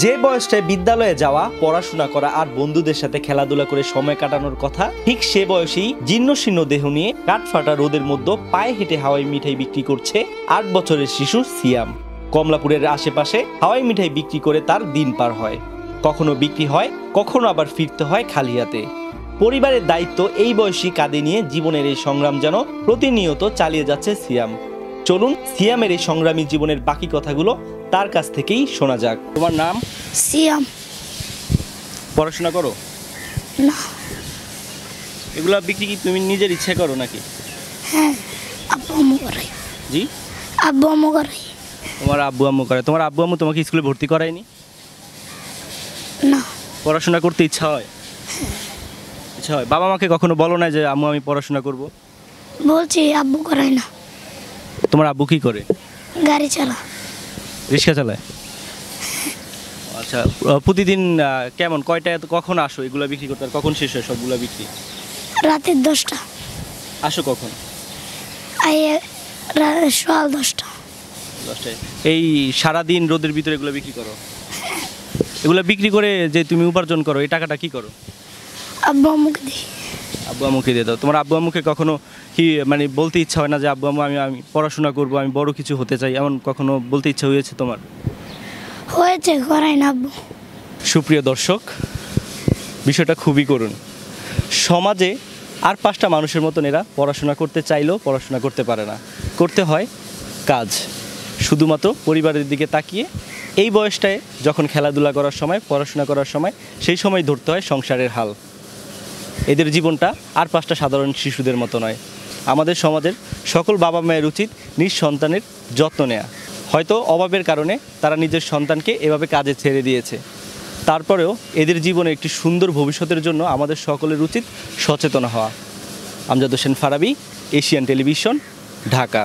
যে বয়সটায় বিদ্যালয়ে যাওয়া, পড়াশোনা করা আর বন্ধুদের সাথে খেলাধুলা করে সময় কাটানোর কথা, ঠিক সে বয়সেই জীর্ণশীর্ণ দেহ নিয়ে কাঠফাটা রোদের মধ্যে পায়ে হেঁটে হাওয়াই মিঠাই বিক্রি করছে 8 বছরের শিশু সিয়াম। কমলাপুরের আশেপাশে হাওয়াই মিঠাই বিক্রি করে তার দিন পার হয়। কখনো বিক্রি হয়, কখনো আবার ফিরতে হয় খালি হাতে। পরিবারের দায়িত্ব এই বয়সী কাঁধে নিয়ে জীবনের এই সংগ্রাম যেন প্রতিনিয়ত চালিয়ে যাচ্ছে সিয়াম। চলুন সিয়ামের এই সংগ্রামী জীবনের বাকি কথাগুলো তার কাছ থেকেই শোনা যাক। তোমার নাম? সিয়াম। পড়াশোনা করো? না। এগুলা বিক্রি কি তুমি নিজের ইচ্ছে করো নাকি? হ্যাঁ, আব্বু আম্মু করে। জি, আব্বু আম্মু করে। তোমার আব্বু আম্মু করে। তোমার আব্বু আম্মু তোমাকে স্কুলে ভর্তি করায়নি? না। পড়াশোনা করতে ইচ্ছা হয়? ইচ্ছা হয়। বাবা মাকে কখনো বলো না যে আম্মু আমি পড়াশোনা করব? বলছি, আব্বু করায় না। তোমার আব্বু কি করে? গাড়ি চালা। রিক্সা চালায়? আচ্ছা, প্রতিদিন কেমন কয়টায় কখন আসো এগুলা বিক্রি করতে, আর কখন শেষ হয় সবগুলা বিক্রি? রাতের 10টা। আসো কখন? সকাল 10টা। 10টায়। এই সারাদিন রোদের ভিতরে এগুলো বিক্রি করো? এগুলো বিক্রি করে যে তুমি উপার্জন করো, এই টাকাটা কি করো? আব্বু আম্মুকে দিই। আব্বু আম্মুকে দিয়ে দাও। তোমার আব্বু আম্মুকে কখনো কি মানে বলতে ইচ্ছা হয় না যে আব্বু আম্মু আমি পড়াশোনা করব, আমি বড় কিছু হতে চাই, এমন কখনো বলতে ইচ্ছা হয়েছে তোমার? হয়েছে, করায় না আব্বু। সুপ্রিয় দর্শক, বিষয়টা খুবই করুণ। সমাজে আর 5টা মানুষের মতন এরা পড়াশোনা করতে চাইলেও পড়াশোনা করতে পারে না। করতে হয় কাজ। শুধুমাত্র পরিবারের দিকে তাকিয়ে এই বয়সটায় যখন খেলাধুলা করার সময়, পড়াশোনা করার সময়, সেই সময় ধরতে হয় সংসারের হাল। এদের জীবনটা আর 5টা সাধারণ শিশুদের মতো নয়। আমাদের সমাজের সকল বাবা মায়ের উচিত নিজ সন্তানের যত্ন নেওয়া। হয়তো অভাবের কারণে তারা নিজের সন্তানকে এভাবে কাজে ছেড়ে দিয়েছে। তারপরেও এদের জীবনে একটি সুন্দর ভবিষ্যতের জন্য আমাদের সকলের উচিত সচেতন হওয়া। Amjad Hossain Farabi, Asian Television, Dhaka.